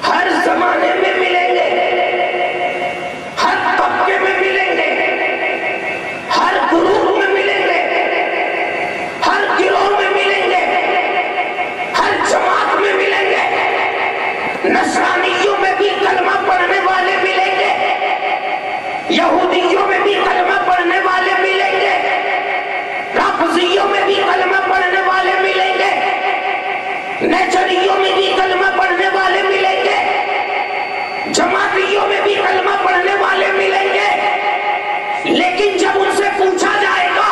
ہر زمانے میں ملیں گے، ہر طبقے میں ملیں گے، ہر گروہ میں ملیں گے، ہر گروہ میں ملیں گے، ہر جماعت میں ملیں گے۔ نصرانیوں میں بھی کلمہ پڑھنے والے ملیں گے، یہودیوں میں بھی کلمہ پڑھنے والے ملیں گے، رافضیوں میں بھی کلمہ پڑھنے والے ملیں گے، نیچریوں میں بھی کلمہ پڑھنے والے ملیں گے، جماعتیوں میں بھی کلمہ پڑھنے والے ملیں گے۔ لیکن جب ان سے پوچھا جائے گا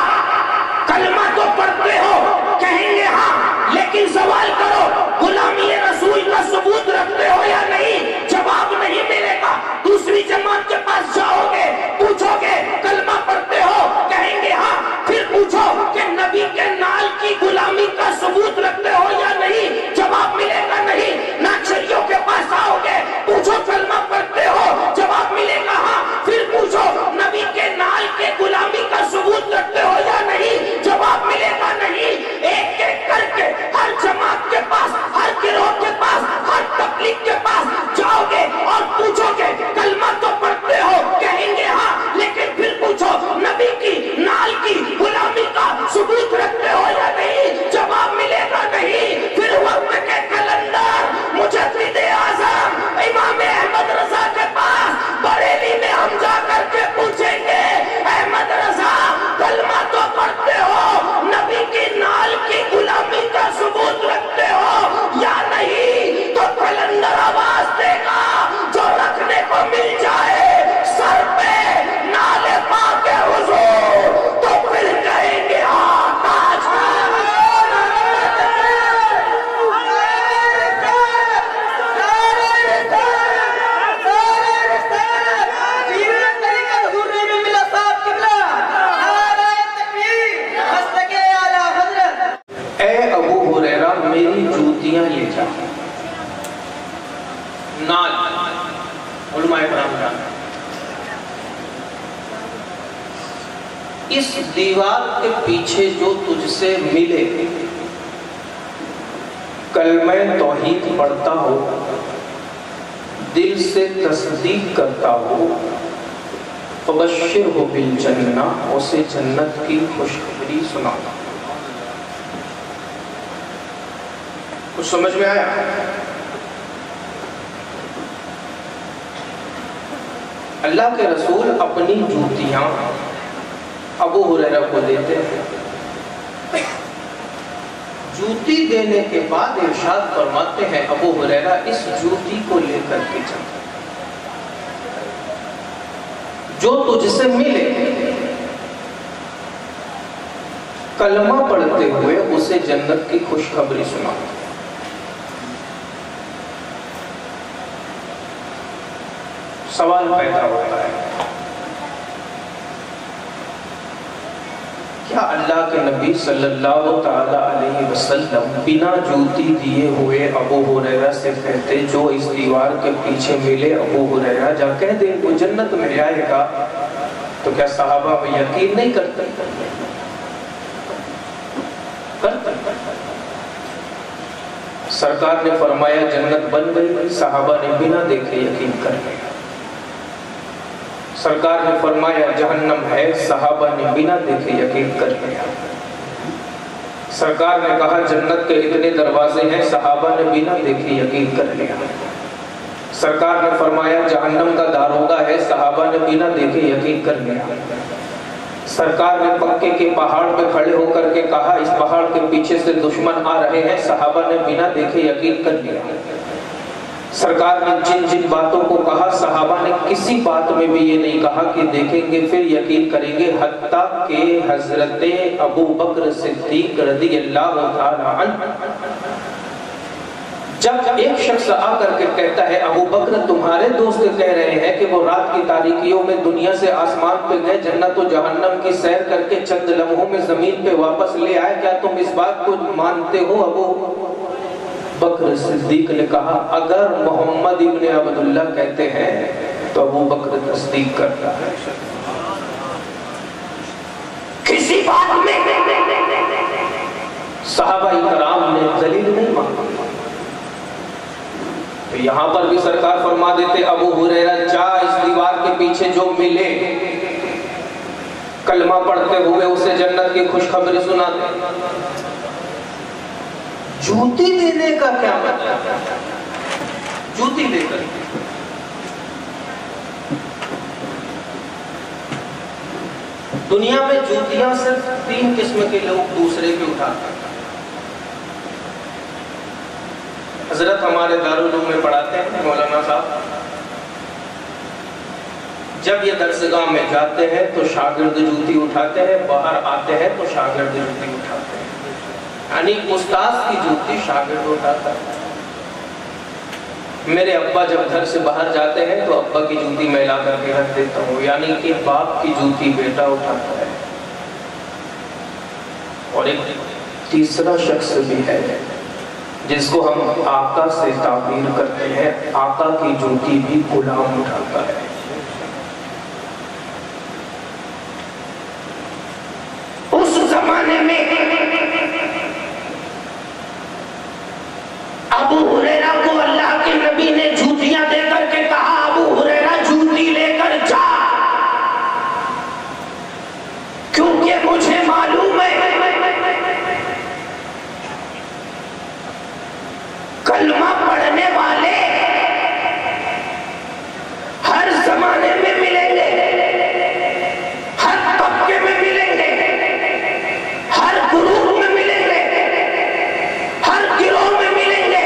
کلمہ تو پڑھتے ہو، کہیں گے ہاں، لیکن سوال کرو غلامی رسول کا ثبوت رکھتے ہو یا نہیں؟ جواب نہیں ملے گا۔ دوسری جماعت کے پاس جاؤ گے، پوچھو گے کلمہ پڑھتے ہو، کہیں گے ہاں، پھر پوچھو کہ نبی کے نال کی غلامی کا ثبوت رکھتے ہو یا نہیں؟ جواب ملے گا نہیں۔ ناچریوں کے پاس آؤ گے، پوچھو کلمہ پڑھتے ہو، جواب ملے گا ہاں، پھر پوچھو نبی کے نال کے غلامی کا ثبوت رکھتے ہو یا نہیں؟ جواب ملے گا نہیں۔ ایک ایک کر کے ہر جماعت کے پاس، ہر گروہ کے پاس، ہر تبلیغ کے پاس جاؤ گے اور پوچھو گے کلمہ تو پڑھتے ہو، کہیں گے ہاں، لیکن پھر پوچھو نبی کی نال کی غلامی کا ثبوت رکھتے ہو یا نہیں؟ جواب ملے گا نہیں۔ پھر وقت کے کلندر مجدد اعظم امام احمد رضا کے پاس بریلی میں ہم جا کر کے پوچھیں گے احمد رضا کلمہ تو پڑھتے ہو، نبی کی نال کی غلامی کا ثبوت رکھتے ہو یا نہیں؟ تو کلندر آواز دے گا جو رکھنے کو مل جائے سر پہ نال پاک حضور، تو پھر کہیں گے ہاں تاج میری جوتیاں لے جا۔ نال علماء کرام جانا، اس دیوار کے پیچھے جو تجھ سے ملے کلمہ توحید پڑھتا ہو، دل سے تصدیق کرتا ہو، فبشرہ بالجنہ، اسے جنت کی خوشخبری سنانا۔ کچھ سمجھ میں آیا؟ اللہ کے رسول اپنی جوتیاں ابو ہریرہ کو دیتے ہیں۔ جوتی دینے کے بعد ارشاد فرماتے ہیں ابو ہریرہ اس جوتی کو لے کر کے چل، جو تجھ سے ملے کلمہ پڑھتے ہوئے اسے جنت کی خوشخبری سنا۔ سوال پیدا ہوتا ہے کیا اللہ کے نبی صلی اللہ تعالی علیہ وسلم بنا جوتی دیے ہوئے ابو ہریرہ سے کہتے جو اس دیوار کے پیچھے ملے ابو ہریرہ جا کہہ دے وہ جنت میں جائے گا، تو کیا صحابہ میں یقین نہیں کرتے؟ سرکار نے فرمایا جنت بن گئی، صحابہ نے بنا دیکھے یقین کر لیا۔ سرکار نے فرمایا جہنم ہے، صحابہ نے بنا دیکھے یقین کر لیا۔ سرکار نے کہا جنت کے اتنے دروازے ہیں، صحابہ نے بنا دیکھے یقین کر لیا۔ سرکار نے فرمایا جہنم کا داروغہ ہے، صحابہ نے بنا دیکھے یقین کر لیا۔ سرکار نے مکے کے پہاڑ پہ کھڑے ہو کر کے کہا اس پہاڑ کے پیچھے سے دشمن آ رہے ہیں، صحابہ نے بنا دیکھے یقین کر لیا۔ سرکار نے جن جن باتوں کو کہا صحابہ نے کسی بات میں بھی یہ نہیں کہا کہ دیکھیں گے پھر یقین کریں گے، حتیٰ کہ حضرت ابو بکر صدیق رضی اللہ تعالی عنہ جب ایک شخص آ کر کے کہتا ہے ابو بکر تمہارے دوست کہہ رہے ہیں کہ وہ رات کی تاریکیوں میں دنیا سے آسمان پہ گئے، جنت و جہنم کی سیر کر کے چند لمحوں میں زمین پہ واپس لے آئے، کیا تم اس بات کو مانتے ہو؟ ابو بکر صدیق نے کہا اگر محمد ابن عبداللہ کہتے ہیں تو ابو بکر تصدیق کرتا ہے۔ کسی بات میں صحابہ کرام نے دلیل نہیں مانگی، تو یہاں پر بھی سرکار فرما دیتے ابو ہریرہ جا اس دیوار کے پیچھے جو ملے کلمہ پڑھتے ہوئے اسے جنت کی خوشخبری سنا دے. جوتی دینے کا کیا مطلب؟ جوتی دے کر دنیا میں جوتیاں صرف 3 قسم کے لوگ دوسرے کے اٹھاتے ہیں. حضرت ہمارے دارالعلوم میں پڑھاتے ہیں مولانا صاحب، جب یہ درسگاہ میں جاتے ہیں تو شاگرد جوتی اٹھاتے ہیں، باہر آتے ہیں تو شاگرد جوتی اٹھاتے ہیں. یعنی استاذ کی جوتی شاگرد اٹھاتا ہے. میرے ابا جب گھر سے باہر جاتے ہیں تو ابا کی جوتی میں لا کر کے رکھ دیتا ہوں، یعنی کہ باپ کی جوتی بیٹا اٹھاتا ہے. اور ایک تیسرا شخص بھی ہے جس کو ہم آقا سے تعبیر کرتے ہیں، آقا کی جوتی بھی غلام اٹھاتا ہے. اس زمانے میں ابو ہریرہ کو اللہ کے نبی نے جوتیاں دے کر کے کہا ابو ہریرہ جوتی لے کر جا، کیونکہ مجھے معلوم ہے کلمہ پڑھنے والے ہر زمانے میں ملیں گے، ہر طبقے میں ملیں گے، ہر گروہ میں ملیں گے، ہر گروہ میں ملیں گے،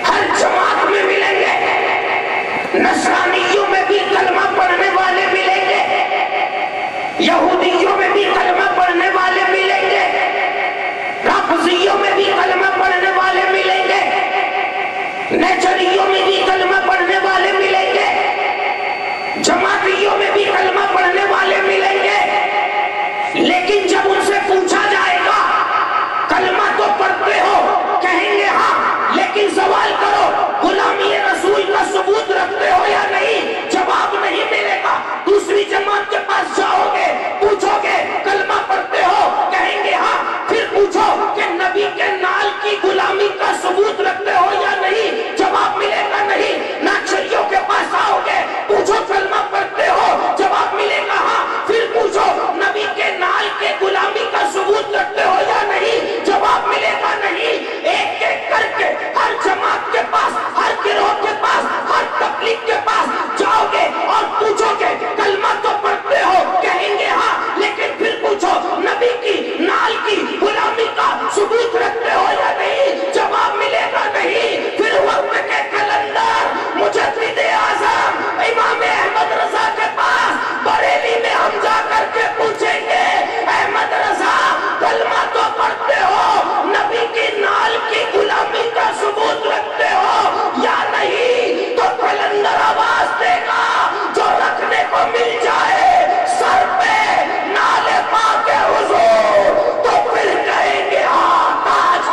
ہر جماعت میں ملیں گے. نصرانیوں میں بھی کلمہ پڑھنے والے ملیں گے، یہودیوں میں بھی کلمہ پڑھنے والے ملیں گے، رافضیوں میں بھی کلمہ پڑھنے والے ملیں گے، نیچریوں میں بھی کلمہ پڑھنے والے ملیں گے، جماعتیوں میں بھی کلمہ پڑھنے والے ملیں گے. لیکن جب ان سے پوچھا جائے گا کلمہ تو پڑھتے ہو، کہیں گے ہاں، لیکن سوال کرو غلامی رسول کا ثبوت رکھتے ہو یا نہیں؟ جواب نہیں ملے گا. دوسری جماعت کے پاس جاؤ گے، پوچھو گے کلمہ پڑھتے ہو، کہیں گے ہاں، پھر پوچھو کہ نبی کے نال کی غلامی کا ثبوت رکھتے ہو یا نہیں؟ جواب ملے گا نہیں. ناچریوں کے پاس آؤ گے، پوچھو کلمہ پڑھتے ہو، جواب ملے گا ہاں، پھر پوچھو نبی کے نال کے غلامی کا ثبوت رکھتے ہو یا نہیں؟ جواب ملے گا نہیں. ایک ایک کر کے ہر جماعت کے پاس، ہر گروہ کے پاس، ہر تبلیغ کے پاس جاؤ گے اور پوچھو گے کلمہ تو پڑھتے ہو، کہیں گے ہاں، لیکن پھر پوچھو نبی کی نال کی غلامی کا ثبوت رکھتے ہو یا نہیں؟ جواب ملے گا نہیں. پھر وقت کے کلندر مجدد اعظم امام احمد رضا کے پاس بریلی میں ہم جا کر کے پوچھیں گے احمد رضا کلمہ تو پڑھتے ہو، نبی کی نال کی غلامی کا ثبوت رکھتے ہو یا نہیں؟ تو کلندر آواز دے گا جو رکھنے کو مل جائے سر پہ نال پاک حضور، تو پھر کہیں گے ہاں تاج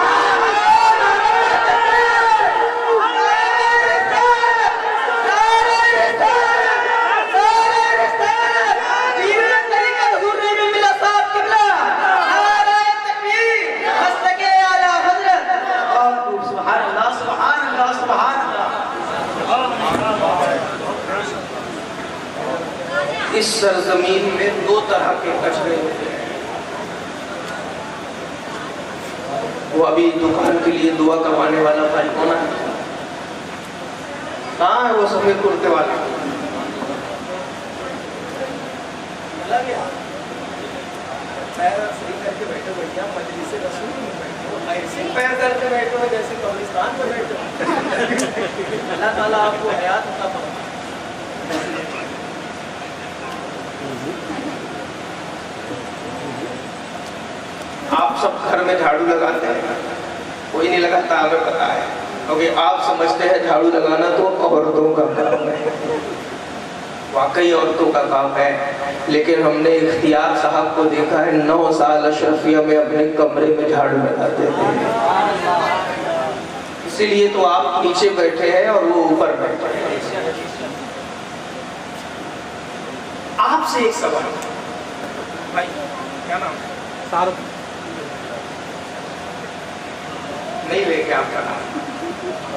اس سرزمین میں 2 طرح کے کچرے ہوتے ہیں. وہ ابھی دکان کے لیے دعا کروانے والا بھائی کون ہے؟ کہاں ہے وہ سفید کرتے والے؟ پیر صحیح کر کے بیٹھے بھیا، مجلس رسول میں بیٹھے ہو، ایسے پیر کر کے بیٹھے ہو جیسے قبرستان میں بیٹھے ہو. اللہ تعالیٰ آپ کو حیات عطا فرمائے. آپ سب گھر میں جھاڑو لگاتے ہیں، کوئی نہیں لگاتا، ہمیں پتا ہے، کیونکہ آپ سمجھتے ہیں جھاڑو لگانا تو عورتوں کا کام ہے. واقعی عورتوں کا کام ہے، لیکن ہم نے اختیار صاحب کو دیکھا ہے 9 سال اشرفیہ میں اپنے کمرے میں جھاڑو لگاتے تھے. اسی لیے تو آپ نیچے بیٹھے ہیں اور وہ اوپر بیٹھے ہیں. آپ سے ایک سوال بھائی، کیا نام ہے؟ سارو نہیں لے کے آپ کا نام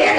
1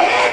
1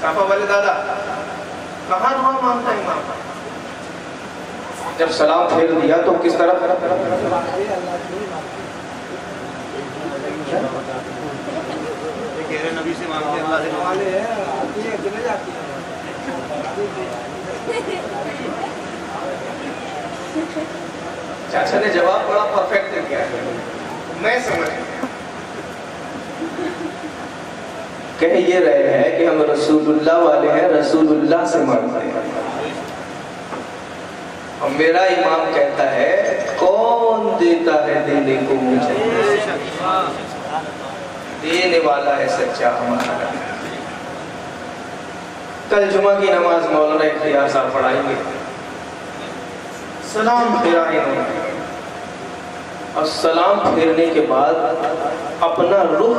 صافہ والے دادا کہاں دعا مانگتا ہے امام؟ جب سلام پھیر دیا تو کس طرح نبی سے مانگتے ہیں، اللہ چاچا نے جواب بڑا پرفیکٹ دیا ہے، میں سمجھ گیا۔ کہہ یہ رہے ہیں کہ ہم رسول اللہ والے ہیں، رسول اللہ سے مانگتے ہیں، اور میرا امام کہتا ہے کون دیتا ہے دینے کو مجھے، دینے والا ہے سچا ہمارا۔ کل جمعہ کی نماز مولانا اختیار صاحب پڑھائیں گے، سلام پھیرا انہوں نے، اور سلام پھیرنے کے بعد اپنا رخ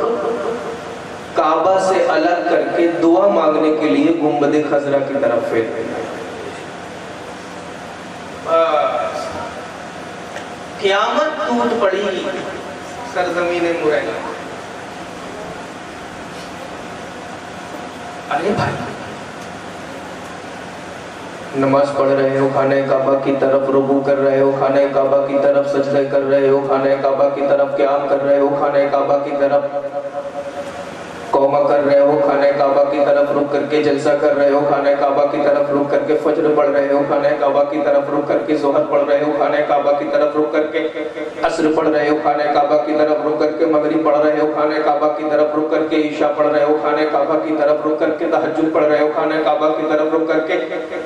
کعبہ سے الگ کر کے دعا مانگنے کے لیے گنبد خضرا کی طرف پھیر دیا۔ قیامت ٹوٹ پڑی سرزمین مرینہ۔ ارے بھائی نماز پڑھ رہے ہو، خانہ کعبہ کی طرف رکوع کر رہے ہو، خانہ کعبہ کی طرف سجدے کر رہے ہو، خانہ کعبہ کی طرف قیام کر رہے ہو، خانہ کعبہ کی طرف قومہ کر رہے ہو، خانہ کعبہ کی طرف رک کر کے جلسہ کر رہے ہو، خانہ کعبہ کی طرف رک کر کے فجر پڑھ رہے ہو، خانہ کعبہ کی طرف رک کر کے ظہر پڑھ رہے ہو، خانہ کعبہ کی طرف رک کر کے عصر پڑھ رہے ہو، خانہ کعبہ کی طرف رک کر کے مغرب پڑھ رہے ہو، خانہ کعبہ کی طرف رک کر کے عشاء پڑھ رہے ہو، خانہ کعبہ کی طرف رک کر کے تہجد پڑھ رہے ہو، خانہ کعبہ کی طرف رک کر کے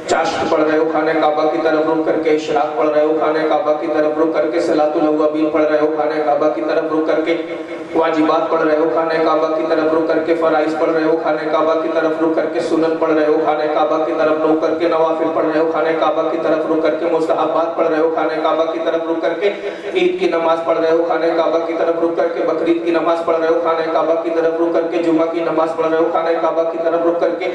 چاشت پڑھ رہے ہو، خانہ کعبہ کی طرف رک کر کے اشراق پڑھ رہے ہو، خانہ کعبہ کی طرف رک کر کے صلاۃ الاوابین پڑھ رہے ہو، خانہ کعبہ کی طرف رک کر کے واجبات پڑھ رہے ہو، خانہ کعبہ کی طرف رک کر کے فرائض پڑھ رہے ہو، خانہ کعبہ کی طرف رک کر کے سنت پڑھ رہے ہو، خانہ کعبہ کی طرف رک کر کے نوافل پڑھ رہے ہو، خانہ کعبہ کی طرف رک کر کے مستحبات پڑھ رہے ہو، خانہ کعبہ کی طرف رک کر کے عید کی نماز پڑھ رہے ہو، خانہ کعبہ کی طرف رک کر کے بقرعید کی نماز پڑھ رہے ہو، خانہ کعبہ کی طرف رک کر کے جمعہ کی نماز پڑھ رہے ہو، خانہ کعبہ کی طرف رک کر کے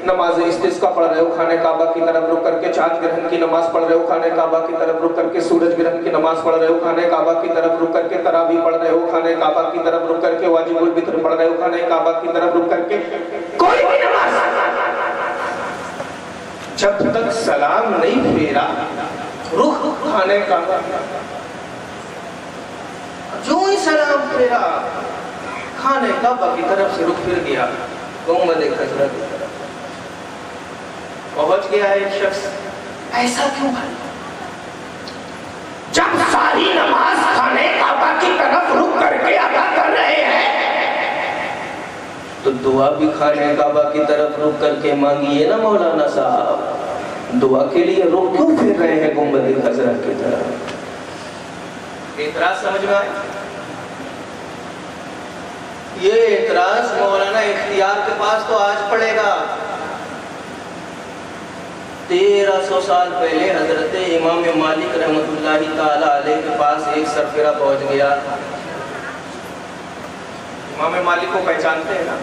نماز استسقاء پڑھ رہے ہو، خانہ کعبہ کی طرف رک کر کے چاند گرہن کی نماز پڑھ رہے ہو، خانہ کعبہ کی طرف رک کر کے سورج گرہن کی نماز پڑھ رہے ہو، خانہ کعبہ کی طرف رک کر کے تراویح پڑھ رہے ہو، خانہ کعبہ کی طرف رک کر کے واجب الفطر پڑھ رہے ہو، خانہ کعبہ کی طرف رک کر کے کوئی بھی نماز جب تک سلام نہیں پھیرا رخ خانہ کعبہ، جو ہی سلام پھیرا خانہ کعبہ کی طرف سے رخ پھر گیا گنبد خضرا کی طرف پہنچ گیا ایک شخص۔ ایسا کیوں بھائی؟ جب ساری نماز خانہ کعبہ کی طرف رک کر کے ادا کر رہے ہیں تو دعا بھی خانہ کعبہ کی طرف رک کر کے مانگیے نا مولانا صاحب، دعا کے لیے رک کیوں پھر رہے ہیں گنبد خضرا کی طرف؟ اعتراض سمجھ میں آئے؟ یہ اعتراض مولانا اختیار کے پاس تو آج پڑے گا۔ 1300 سال پہلے حضرت امام مالک رحمۃ اللہ تعالی علیہ کے پاس ایک سرفرہ پہنچ گیا۔ امام مالک کو پہچانتے ہیں نا؟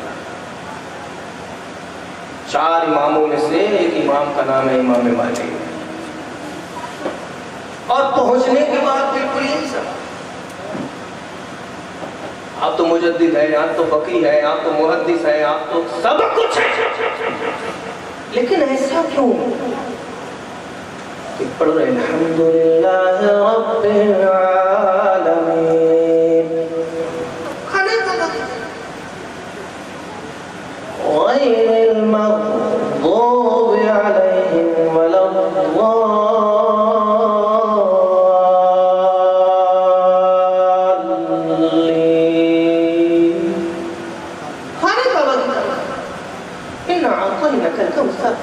4 اماموں میں سے ایک امام کا نام ہے امام مالک، اور پہنچنے کے بعد بالکل یہی سب، آپ تو مجدد ہیں، آپ تو فقیہ ہیں، آپ تو محدث ہیں، آپ تو سب کچھ ہے، لیکن ایسا کیوں کہ پڑھ رہے ہیں الحمدللہ رب العالمین، غیر المغضوب علیہم ولا الضالین،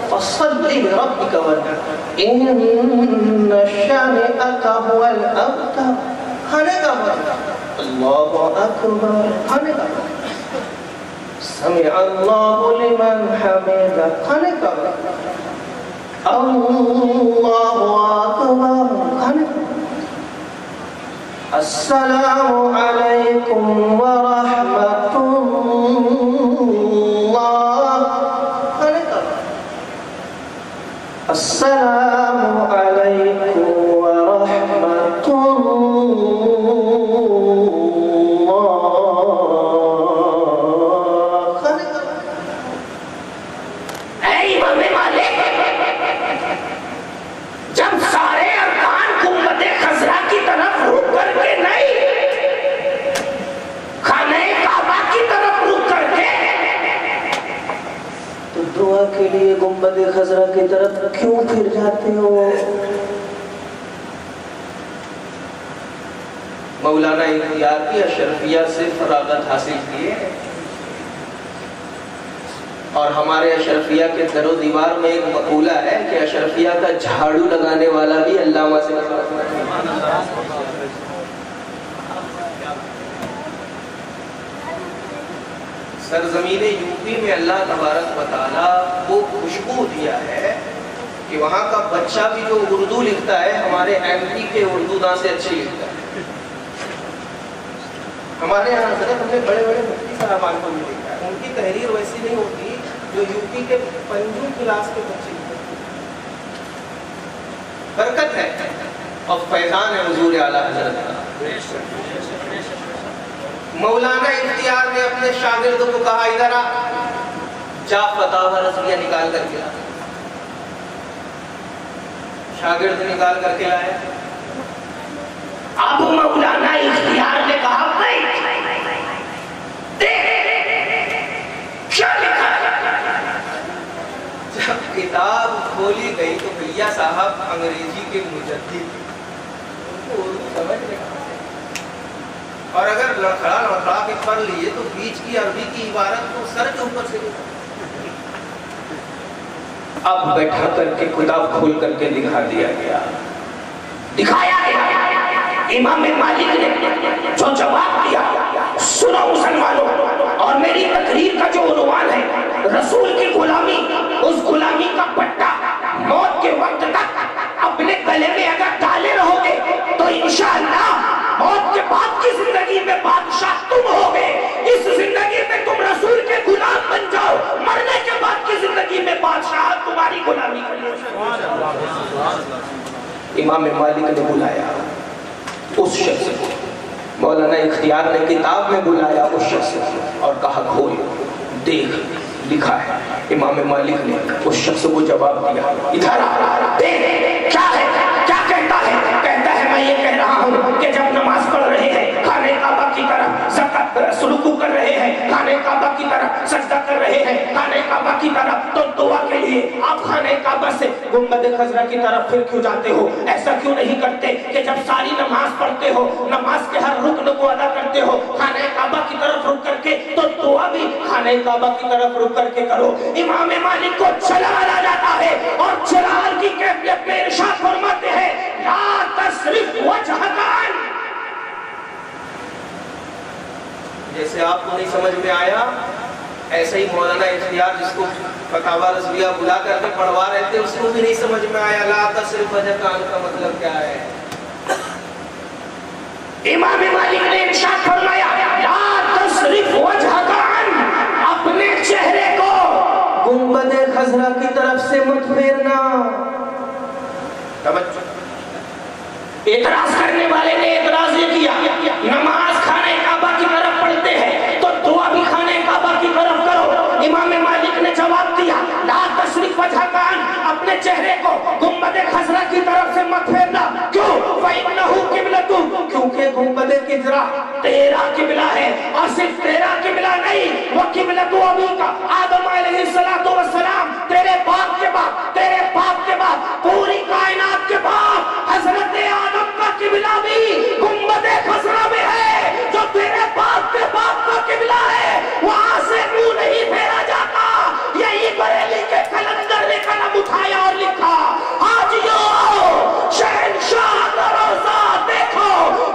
فصل لربك وانحر ان شانئك هو الابتر، خانہ کعبہ اللہ اکبر، خانہ کعبہ سمع اللہ لمن حمدہ، خانہ کعبہ اللہ اکبر، خانہ السلام علیکم ورحمۃ السلام علیکم ورحمۃ اللہ۔ لیے گنبد خضرا کی طرف کیوں پھر جاتے ہو؟ مولانا اختیار کی اشرفیہ سے فراغت حاصل کیے اور ہمارے اشرفیہ کے در و دیوار میں ایک مقولہ ہے کہ اشرفیہ کا جھاڑو لگانے والا بھی علامہ سے سرزمین یوپی میں اللہ تبارک و تعالیٰ وہ خوشبو دیا ہے کہ وہاں کا بچہ بھی جو اردو لکھتا ہے ہمارے ایم پی کے اردو داں سے اچھی لکھتا ہے. ہمارے یہاں حضرت ہم نے بڑے بڑے مفتی صاحبان کو بھی دیکھا ہے، ان کی تحریر ویسی نہیں ہوتی جو یوپی کے پنجو کلاس کے بچے لکھتے ہیں. برکت ہے اور فیضان ہے حضور اعلیٰ حضرت کا. مولانا اختیار نے اپنے شاگردوں کو کہا ادھر آ، جا فتاوی رضویہ نکال کر کے لا. شاگرد نکال کر کے لائے. اب مولانا اختیار نے کہا کیا لکھا ہے؟ جب کتاب کھولی گئی تو بھیا صاحب انگریزی کے مجدد ان کو اردو سمجھ میں اور اگر لڑکھڑا کے پڑھ لیے تو بیچ کی عربی کی عبارت کو سر کے اوپر سے اب بیٹھا کر کے کتاب کھول کر کے دکھا دیا گیا. دکھایا گیا امام مالک نے جو جواب دیا. سنو مسلمانوں، اور میری تقریر کا جو عنوان ہے رسول کی غلامی، اس غلامی کا پٹا موت کے وقت تک اپنے گلے میں اگر ڈالے رہو گے تو انشاءاللہ موت کے بعد کی زندگی میں بادشاہ تم ہوگے. اس زندگی میں تم رسول کے غلام بن جاؤ، مرنے کے بعد کی زندگی میں بادشاہ تمہاری غلامی کرے. امام مالک نے بلایا اس شخص کو، مولانا اختیار نے کتاب میں بلایا اس شخص کو اور کہا کھول دیکھ لکھا ہے. امام مالک نے اس شخص کو جواب دیا ادھر آ دیکھ کیا ہے، کیا کہتا ہے. کہتا ہے میں یہ کہہ رہا ہوں کہ جب نماز پڑھ رہے ہیں خانہ کعبہ کی طرف، زکات رکوع کر رہے ہیں خانہ کعبہ کی طرف، سجدہ کر رہے ہیں خانہ کعبہ کی طرف، تو دعا کے لیے آپ خانہ کعبہ سے گنبد خضرا کی طرف پھر کیوں جاتے ہو؟ ایسا کیوں نہیں کرتے کہ جب ساری نماز پڑھتے ہو، نماز کے ہر رکن کو ادا کرتے ہو، خانہ کعبہ کی طرف رک کر کے تو دعا بھی خانہ کعبہ کی طرف رک کر کے کرو. امام مالک کو جلال آ جاتا ہے اور جلال کی کیفیت میں ارشاد فرماتے ہیں لا تصرف وجہک عن. جیسے آپ کو نہیں سمجھ میں آیا ایسے ہی مولانا اختیار جس کو فتاوی رضویہ بلا کر کے پڑھوا رہے تھے اس کو بھی نہیں سمجھ میں آیا لا تصرف وجہک عن کا مطلب کیا ہے. امام مالک نے ارشاد فرمایا لا تصرف وجہک عن، اپنے چہرے کو گنبد خضرا کی طرف سے مت پھیرنا. اعتراض کرنے والے نے اعتراض یہ کیا نماز خانہ کعبہ کی طرف پڑھتے ہیں تو دعا بھی خانہ کعبہ کی طرف کرو. امام مالک نے جواب دیا لا تصرف وجہک عن، اپنے چہرے کو گنبد خضرا کی طرف سے مت پھیرنا. کیوں؟ فإنہ قبلۃ، کیونکہ گنبد خضرا تیرا قبلہ ہے، اور صرف تیرا قبلہ نہیں، وہ قبلۃ ابیک آدم علیہ السلام، تیرے باپ کے باپ، تیرے باپ کے باپ، پوری کائنات کے باپ حضرت آدم کا قبلہ بھی گنبد خضرا میں ہے جو تیرے باپ کے باپ کا قبلہ ہے. وہاں سے منہ نہیں پھیرا جاتا. یہی بریلی کے کلندر نے قلم اٹھایا اور لکھا حاجیو شہنشاہ کا روضہ دیکھو،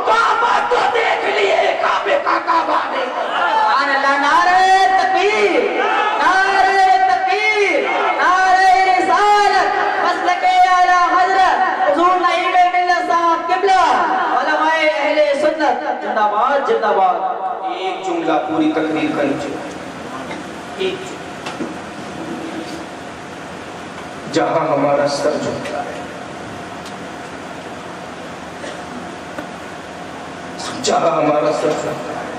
کعبہ تو دیکھ لیے، کعبے کا کعبہ دیکھو. سبحان اللہ. نعرہ تکبیر، نعرہ تکبیر، نعرہ رسالت، مسلک اعلیٰ حضرت حضور نعیم ملت صاحب قبلہ، علماء اہل سنت زندہ باد زندہ باد. ایک جملہ پوری تقریر کا نیچے، ایک جہاں ہمارا سر جھکتا ہے، جہاں ہمارا سر جھکتا ہے،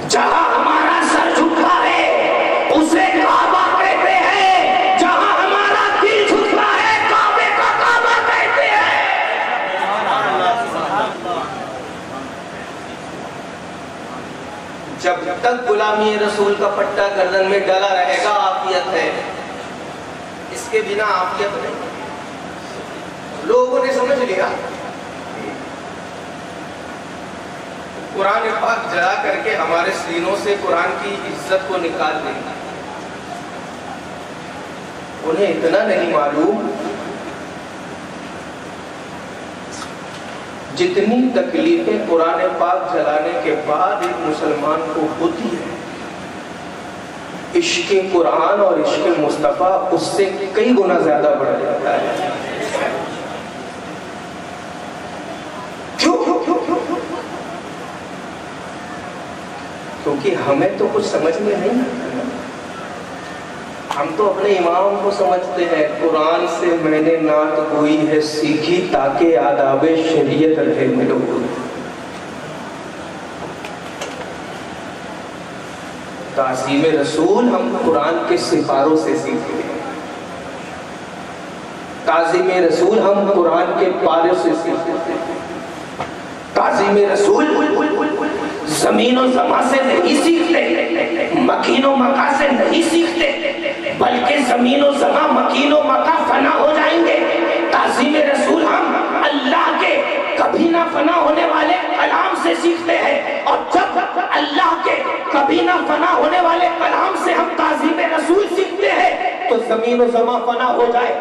جہاں ہمارا سر جھکتا ہے اسے کعبہ کہتے ہیں، جہاں ہمارا دل جھکتا ہے کعبے کا کعبہ کہتے ہیں. جب تک غلامی رسول کا پٹا گردن میں ڈلا رہے گا عافیت ہے، اس کے بنا عافیت نہیں۔ لوگوں نے سمجھ لیا قرآن پاک جلا کر کے ہمارے سینوں سے قرآن کی عزت کو نکال دیں گے۔ انہیں اتنا نہیں معلوم جتنی تکلیفیں قرآن پاک جلانے کے بعد ایک مسلمان کو ہوتی ہے، عشق قرآن اور عشق مصطفیٰ اس سے کئی گنا زیادہ بڑھ جاتا ہے۔ کیوں؟ کیونکہ ہمیں تو کچھ سمجھ میں نہیں آتا۔ ہم تو اپنے امام کو سمجھتے ہیں، قرآن سے میں نے نعت گوئی ہے سیکھی تاکہ آداب شریعت رہے ملو۔ تعظیم رسول ہم قرآن کے سپاروں سے سیکھتے ہیں، تعظیم رسول ہم قرآن کے پارے سے سیکھتے ہیں۔ تعظیم رسول زمین و زمان سے نہیں سیکھتے، مکین و مکان سے نہیں سیکھتے، بلکہ زمین و زمان مکین و مکان فنا ہو جائیں گے۔ تعظیم رسول ہم اللہ کے کبھی نہ فنا ہونے والے کلام سے سیکھتے ہیں، اور جب اللہ کے کبھی نہ فنا ہونے والے کلام سے ہم تعظیم رسول سیکھتے ہیں تو زمین و زمان فنا ہو جائے،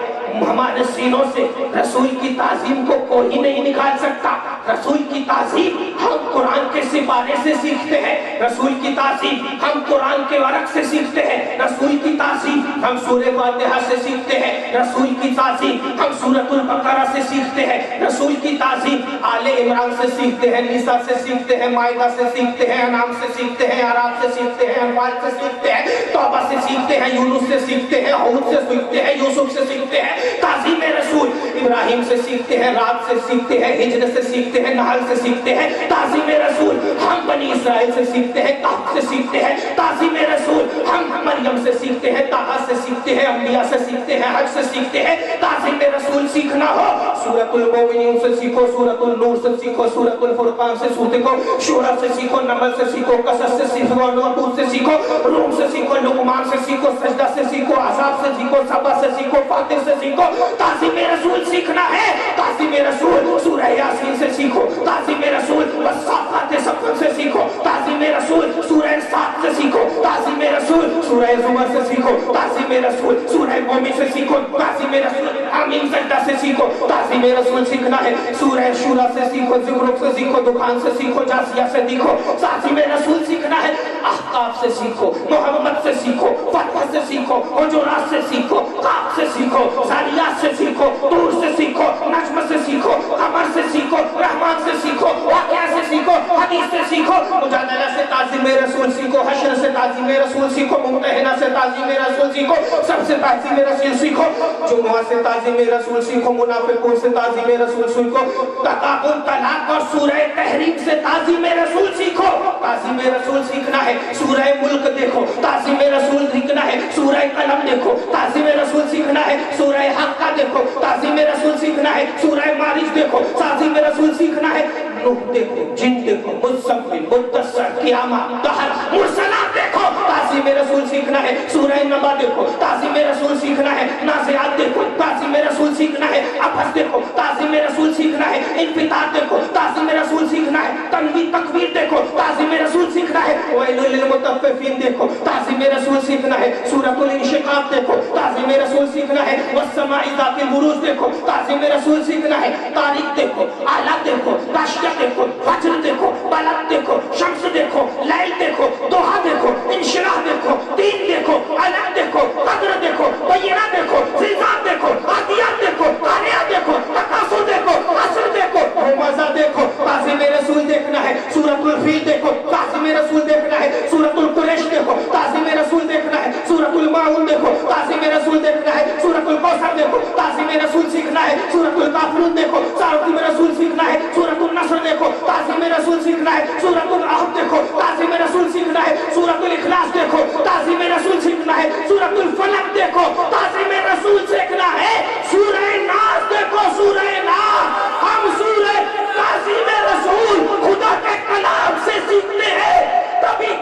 ہمارے سینوں سے رسول کی تعظیم کو کوئی نہیں نکال سکتا۔ رسول کی تعظیم ہم قرآن کے سپارے سے سیکھتے ہیں، رسول کی تعظیم ہم قرآن کے ورق سے سیکھتے ہیں، رسول کی تعظیم ہم سورہ فاتحہ سے سیکھتے ہیں، رسول کی تعظیم ہم سورۃ البقرہ سے سیکھتے ہیں، رسول کی تعظیم آل عمران سے سیکھتے ہیں، نساء سے سیکھتے ہیں، مائدہ سے سیکھتے ہیں، انعام سے سیکھتے ہیں، اعراف سے سیکھتے ہیں، انفال سے سیکھتے ہیں، توبہ سے سیکھتے ہیں، یونس سے سیکھتے ہیں، ہود سے سیکھتے ہیں، یوسف سے سیکھتے ہیں۔ تعظیم رسول ابراہیم سے سیکھتے ہیں، رات سے سیکھتے ہیں، ہجر سے سیکھتے ہیں، نحل سے سیکھتے ہیں۔ تعظیم رسول ہم بنی اسرائیل سے سیکھتے ہیں، کہف سے سیکھتے ہیں۔ تعظیم رسول ہم مریم سے سیکھتے ہیں، طٰہٰ سے سیکھتے ہیں، انبیاء سے سیکھتے ہیں، حج سے سیکھتے ہیں۔ تعظیم رسول سیکھنا ہو سورۃ المومنون سے سیکھو، سورۃ النور سے سیکھو، سورۃ الفرقان سے سیکھو، شورى سے سیکھو، نمل سے سیکھو، قصص سے سیکھو، انکبوت سے سیکھو، روم سے سیکھو، لقمان سے سیکھو، سجدہ سے سیکھو، احزاب سے سیکھو، سبا سے سیکھو، فاطر سے سیکھو۔ تعظیم رسول سیکھنا ہے، تعظیم رسول سورہ یاسین سے سیکھو، تعظیم رسول والصافات صفا سے سیکھو، تعظیم رسول سورہ صاد سے سیکھو، تعظیم رسول سورہ زمر سے سیکھو، تعظیم رسول سورہ مومن سے سیکھو، تعظیم رسول آمین سجدہ سے سیکھو۔ تعظیم رسول سیکھنا ہے، سورہ شورى سے سیکھو، زخرف سے سیکھو، دخان سے سیکھو، جاثیہ سے سیکھو۔ تعظیم رسول سیکھنا ہے، احقاف سے سیکھو، محمد سے سیکھو، فتح سے سیکھو، حجرات سے سیکھو، قاف سے سیکھو، ذاریات سے سیکھو، طور سے سیکھو، نجم سے سیکھو، قمر سے سیکھو، رحمان سے سیکھو، واقعہ سے سیکھو، حدیث سے سیکھو، مجادلہ سے تعظیم رسول سیکھو، حشر سے تعظیم رسول سیکھو، ممتحنہ سے تعظیم رسول سیکھو، سب سے تعظیم رسول سیکھو، جمعہ سے تعظیم رسول سیکھو، منافقون سے تعظیم رسول سیکھو، تغابن، طلاق اور سورہ تحریم سے تعظیم رسول سیکھو۔ تعظیم رسول سیکھنا ہے، سورہ ملک دیکھو، تعظیم رسول سیکھنا ہے، سورہ قلم دیکھو، تعظیم رسول سیکھنا ہے، سورہ حقہ دیکھو، تعظیم رسول سیکھنا ہے، سورہ معارج دیکھو، تعظیم رسول سیکھنا ہے، نوح دیکھو، جن دیکھو، مزمل، مدثر، قیامت، دہر، مرسلات دیکھو۔ تعظیم رسول سیکھنا ہے، سورہ نبا دیکھو، تعظیم رسول سیکھنا ہے، نازعات دیکھو، تعظیم رسول سیکھنا ہے، عبس دیکھو، تعظیم رسول سیکھنا ہے، انفطار دیکھو، تعظیم رسول سیکھنا ہے، تنویر تکویر دیکھو، تعظیم رسول سیکھنا ہے، ویل للمطففین دیکھو، تعظیم رسول سیکھنا ہے، سورۃ الانشقاق دیکھو، تعظیم رسول سیکھنا ہے، والسماء ذات البروج دیکھو، تعظیم رسول سیکھنا ہے، تاریخ دیکھو، آلات دیکھو، غاشیہ دیکھو، فجر دیکھو، بلد دیکھو، شمس دیکھو، لیل دیکھو، دوحہ دیکھو، انشراح دیکھو، دین دیکھو، علم دیکھو، قدر دیکھو، بینہ دیکھو، زلزال دیکھو، عادیات دیکھو، قاریات دیکھو، تکاثر دیکھو، عصر دیکھو، ہمزہ دیکھو۔ تعظیم رسول دیکھنا ہے، سورۃ الفیل دیکھو، تعظیم رسول دیکھنا ہے، سورۃ القریش دیکھو، تعظیم رسول دیکھنا ہے، سورۃ الماعون دیکھو، تعظیم رسول دیکھنا ہے، سورۃ الکوثر دیکھو، تعظیم رسول سیکھنا ہے، سورۃ الکافرون دیکھو، تعظیم رسول سیکھنا ہے، سورۃ النصر دیکھو، تعظیم رسول سیکھنا ہے، سورۃ الاحد دیکھو، تعظیم رسول سیکھنا ہے، سورۃ الاخلاص دیکھو، تعظیم رسول سیکھنا ہے، سورۃ الفلق دیکھو، تعظیم رسول سیکھنا ہے، سورہ ناس دیکھو، سورہ ناس۔ ہم سورہ تعظیم رسول خدا کے کلام سے سیکھتے ہیں، تبھی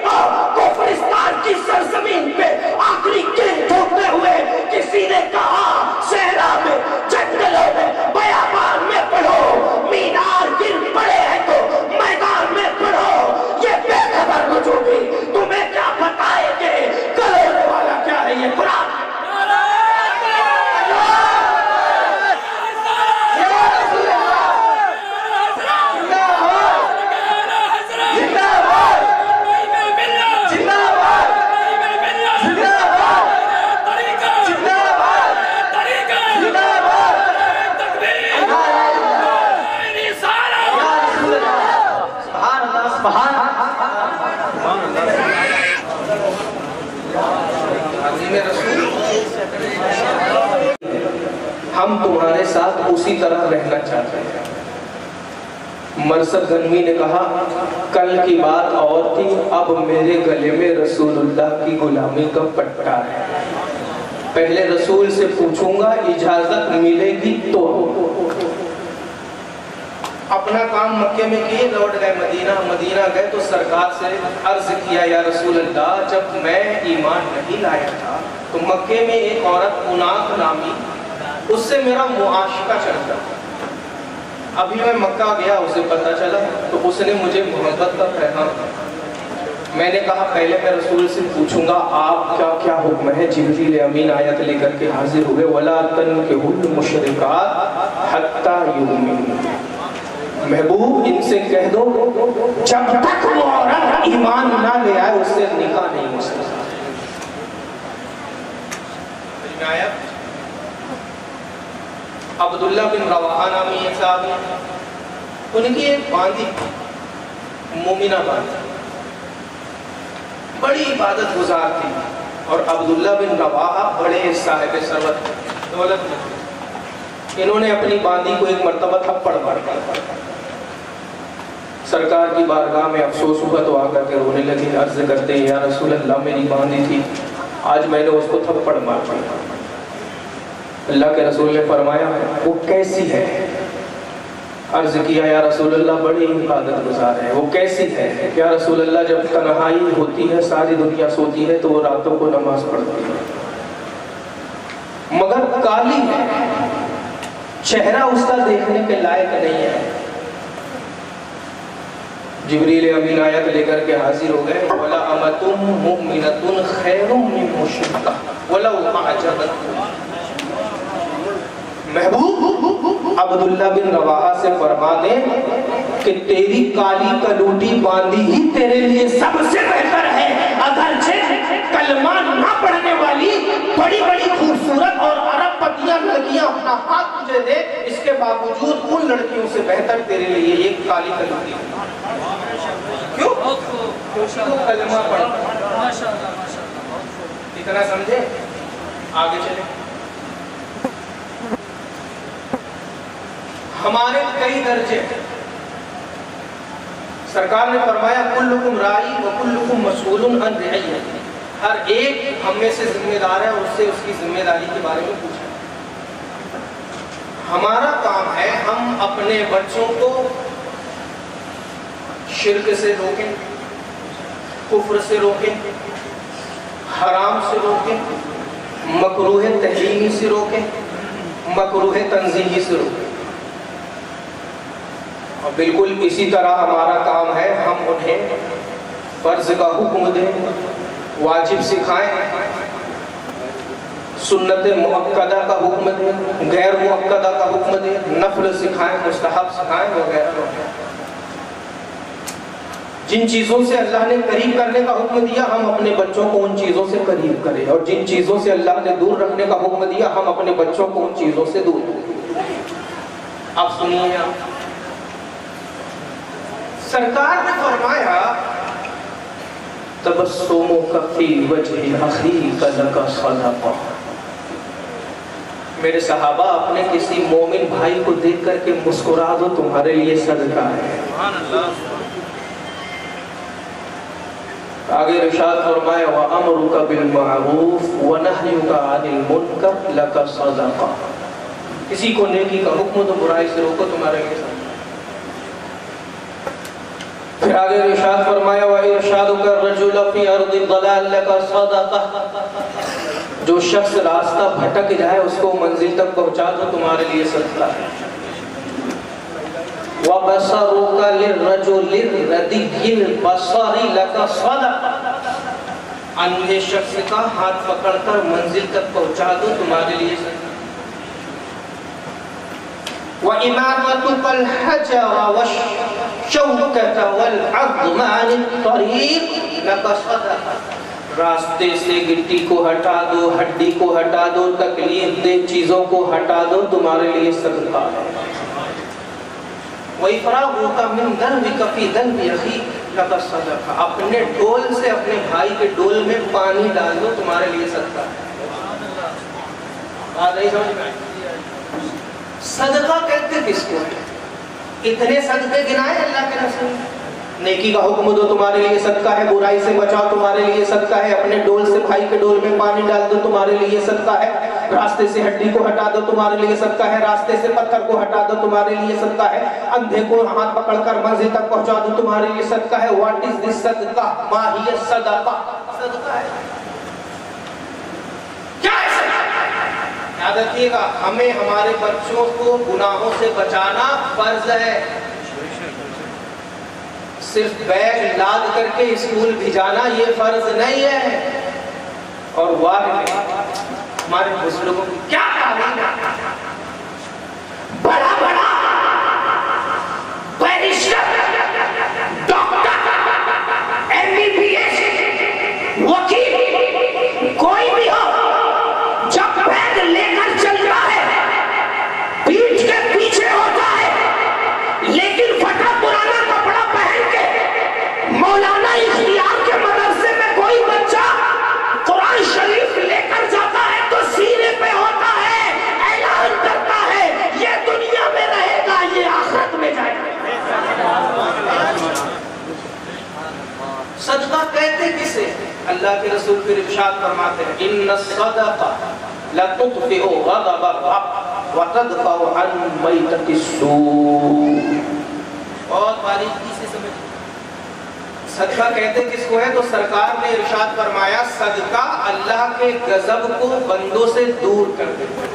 ہم تمہارے ساتھ اسی طرح رہنا چاہتے ہیں۔ مرثد غنوی نے کہا کل کی بات اور تھی، اب میرے گلے میں رسول اللہ کی غلامی کا پٹا ہے، پہلے رسول سے پوچھوں گا اجازت ملے گی تو۔ اپنا کام مکے میں کیے، لوٹ گئے مدینہ گئے تو سرکار سے عرض کیا یا رسول اللہ جب میں ایمان نہیں لایا تھا تو مکے میں ایک عورت اناق نامی، اس سے میرا معاشقہ چلتا، ابھی میں مکہ گیا اسے پتہ چلا تو اس نے مجھے محبت کا پیغام دیا۔ میں نے کہا پہلے میں رسول سے پوچھوں گا آپ کا کیا حکم ہے۔ جبریل امین آیت لے کر کے حاضر ہوئے، وَلَا تَنْكِحُوا الْمُشْرِكَاتِ حَتَّى يُؤْمِنَّ، محبوب ان سے کہہ دو جب تک وہ عورت ایمان نہ لے آئے اس سے نکاح نہیں ہو سکتا۔ عبداللہ بن رواحہ نامی ایک صحابی، ان کی ایک باندی مومنہ باندی، بڑی عبادت گزار تھی، اور عبداللہ بن رواحہ بڑے صاحب ثروت دولت میں، انہوں نے اپنی باندی کو ایک مرتبہ تھپڑ مار دیا۔ سرکار کی بارگاہ میں افسوس ہوا تو آ کر کے رونے لگے، عرض کرتے ہیں یا رسول اللہ میری باندی تھی، آج میں نے اس کو تھپڑ مار دیا۔ اللہ کے رسول نے فرمایا وہ کیسی ہے؟ عرض کیا یا رسول اللہ بڑی عبادت گزار ہے۔ وہ کیسی ہے؟ یا رسول اللہ جب تنہائی ہوتی ہے ساری دنیا سوتی ہے تو وہ راتوں کو نماز پڑھتی ہے، مگر کالی ہے، چہرہ اس کا دیکھنے کے لائق نہیں ہے۔ جبریل امین آیت لے کر کے حاضر ہو گئے، وَلَا أَمَةٌ مُؤْمِنَةٌ خَيْرٌ مِّن مُشْرِكَةٍ وَلَوْ أَعْجَبَتْكُمْ۔ محبوب عبداللہ بن رواحہ سے فرما دیں کہ تیری کالی کلوٹی باندھی ہی تیرے لیے سب سے بہتر ہے، اگرچہ کلمہ نہ پڑھنے والی بڑی بڑی خوبصورت اور عرب پتیاں لڑکیاں اپنا ہاتھ تجھے دے، اس کے باوجود ان لڑکیوں سے بہتر تیرے لیے ایک کالی کلوٹی۔ کیوں؟ کیونکہ وہ کلمہ پڑھتا۔ اتنا سمجھے؟ آگے چلیں۔ ہمارے کئی درجے، سرکار نے فرمایا کلکم رائی وکلکم مسئول عن رعیتہ، ہر ایک ہم میں سے ذمہ دار ہے اور اس سے اس کی ذمہ داری کے بارے میں پوچھا۔ ہمارا کام ہے ہم اپنے بچوں کو شرک سے روکیں، کفر سے روکیں، حرام سے روکیں، مکروہ تحریمی سے روکیں، مکروہ تنزیہی سے روکیں، اور بالکل اسی طرح ہمارا کام ہے ہم انہیں فرض کا حکم دیں، واجب سکھائیں، سنت مؤکدہ کا حکم دیں، غیر مؤکدہ کا حکم دیں، نفل سکھائیں، مستحب سکھائیں وغیرہ وغیرہ۔ جن چیزوں سے اللہ نے قریب کرنے کا حکم دیا ہم اپنے بچوں کو ان چیزوں سے قریب کریں، اور جن چیزوں سے اللہ نے دور رکھنے کا حکم دیا ہم اپنے بچوں کو ان چیزوں سے دور رکھیں۔ اب سنیے، سرکار نے فرمایا تبسمک فی وجہ اخیک لک صدقہ، میرے صحابہ اپنے کسی مومن بھائی کو دیکھ کر کے مسکرا دو، تمہارے لیے صدقہ ہے۔ آگے ارشاد فرمایا وَأَمْرُكَ بِالْمَعْرُوفِ وَنَهْيُكَ عَنِ الْمُنْكَرِ لَكَ صَدَقَةٌ، کسی کو نیکی کا حکم تو برائی سے روکو، تمہارے لیے صدقہ۔ پھر آگے ارشاد فرمایا وَإِرْشَادُكَ الرَّجُلَ فِي أَرْضِ الضَّلَالِ لَكَ صَدَقَةٌ، جو شخص راستہ بھٹک جائے اس کو منزل تک پہنچا دو، تمہارے لیے صدقہ ہے۔ وَبَصَرُكَ لِلرَّجُلِ الرَّدِيِّ الْبَصَرِ لَكَ صَدَقَةٌ، اندھے شخص کا ہاتھ پکڑ کر منزل تک پہنچا دو، تمہارے لیے صدقہ۔ وَإِمَامَتُكَ الْحَجَرَ وَالشَّوْكَةَ وَالْعَظْمَ عَنِ الطَّرِيقِ لَكَ صَدَقَةٌ، راستے سے گٹی کو ہٹا دو، ہڈی کو ہٹا دو، تکلیف دہ چیزوں کو ہٹا دو، تمہارے لیے صدقہ ہے۔ وَإِفْرَاغُكَ مِنْ دَلْوِكَ فِي دَلْوِ أَخِيكَ لَكَ صَدَقَةٌ، اپنے ڈول سے اپنے بھائی کے ڈول میں پانی ڈال دو، تمہارے لیے صدقہ ہے۔ بات نہیں سمجھ میں آئی؟ صدقہ کہتے کس کو ہے؟ اتنے صدقے گنائے اللہ کے رسول نے؟ نیکی کا حکم دو تمہارے لیے صدقہ ہے، برائی سے بچاؤ تمہارے لیے صدقہ ہے، اپنے ڈول سے بھائی کے ڈول میں پانی ڈال دو تمہارے لیے صدقہ ہے، راستے سے ہڈی کو ہٹا دو تمہارے لیے صدقہ ہے، راستے سے پتھر کو ہٹا دو تمہارے لیے صدقہ ہے، اندھے کو ہاتھ پکڑ کر منزل تک پہنچا دو تمہارے لیے صدقہ ہے۔ واٹ از دس صدقہ؟ ما ہی الصدقہ؟ صدقہ ہے کیا ہے؟ یاد رکھیے گا، ہمیں ہمارے بچوں کو گناہوں سے بچانا فرض ہے۔ صرف بیگ لاد کر کے اسکول بھیجانا یہ فرض نہیں ہے۔ اور واقعی ہمارے بزرگوں کی کیا تعلیم ہے؟ بڑا بڑا بیرسٹر، ڈاکٹر، MBBS، وکیل، کوئی بھی ہو، جب بیگ لے کر چلتا ہے پیٹھ کے پیچھے ہوتا ہے، لیکن پھٹا پرانا کپڑا پہن کے مولانا اختیار کے مدرسے میں کوئی بچہ قرآن شریف لے کر جاتا ہے تو سینے پہ ہوتا ہے، اعلان کرتا ہے یہ دنیا میں رہے گا، یہ آخرت میں جائے گا۔ صدقہ کہتے کسے؟ اللہ کے رسول پھر ارشاد فرماتے ہیں ان الصدقہ لتطفئ غضب الرب وتدفع عن میتۃ السوء۔ بہت باریکی سے سمجھ۔ صدقہ کہتے کس کو ہے؟ تو سرکار نے ارشاد فرمایا صدقہ اللہ کے غضب کو بندوں سے دور کر دیتا ہے،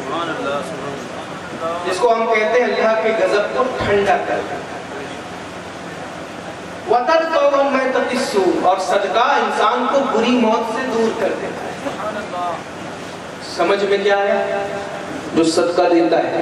جس کو ہم کہتے ہیں اللہ کے غضب کو ٹھنڈا کر دیتا ہے۔ وَتَدْفَعُ عَنْ مَيْتَةِ السُّوءِ، اور صدقہ انسان کو بری موت سے دور کر دیتا ہے۔ سمجھ میں کیا ہے؟ جو صدقہ دیتا ہے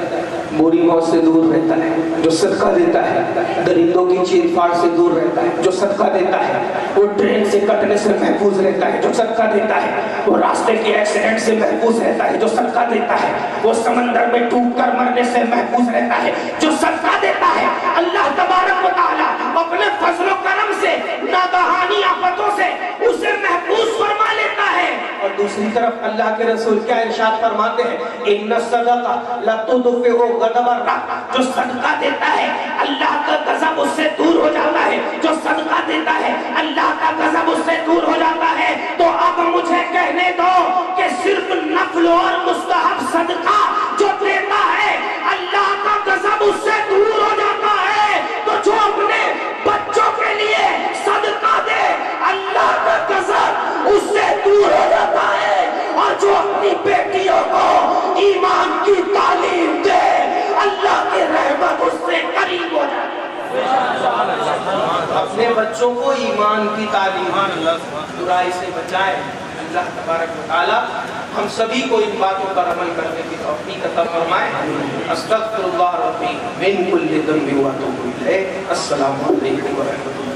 بری موت سے دور رہتا ہے، جو صدقہ دیتا ہے درندوں کی چیر پھاڑ سے دور رہتا ہے، جو صدقہ دیتا ہے وہ ٹرین سے کٹنے سے محفوظ رہتا ہے، جو صدقہ دیتا ہے وہ راستے کے ایکسیڈنٹ سے محفوظ رہتا ہے، جو صدقہ دیتا ہے وہ سمندر میں ڈوب کر مرنے سے محفوظ رہتا ہے، جو صدقہ دیتا ہے اللہ تبارک و تعالیٰ اپنے فضل و کرم سے ناگہانی آفتوں سے اسے محفوظ فرما لیتا ہے۔ اور دوسری طرف اللہ کے رسول کیا ارشاد فرماتے ہیں؟ ان الصدقہ لتطفئ غضب الرب، جو صدقہ دیتا ہے اللہ کا غضب اس سے دور ہو جاتا ہے، جو صدقہ دیتا ہے اللہ کا غضب اس سے دور ہو جاتا ہے۔ تو اب مجھے کہنے دو کہ صرف نفل اور مستحب صدقہ جو دیتا ہے اللہ کا غضب اس سے دور ہو جاتا ہے، تو جو اپنے بچوں کے لیے صدقہ دے اللہ کا غضب اس سے دور ہو جاتا ہے، اور جو اپنی بیٹیوں کو ایمان کی تعلیم دے اللہ کی رحمت اس سے قریب ہو جاتی ہے۔ اپنے بچوں کو ایمان کی تعلیم، برائی سے بچائیں۔ اللہ تبارک و تعالی ہم سبھی کو ان باتوں پر عمل کرنے کی توفیق عطا فرمائے۔ استغفر اللہ ربی من کل ذنب واتوب الیہ۔ السلام علیکم ورحمۃ اللہ۔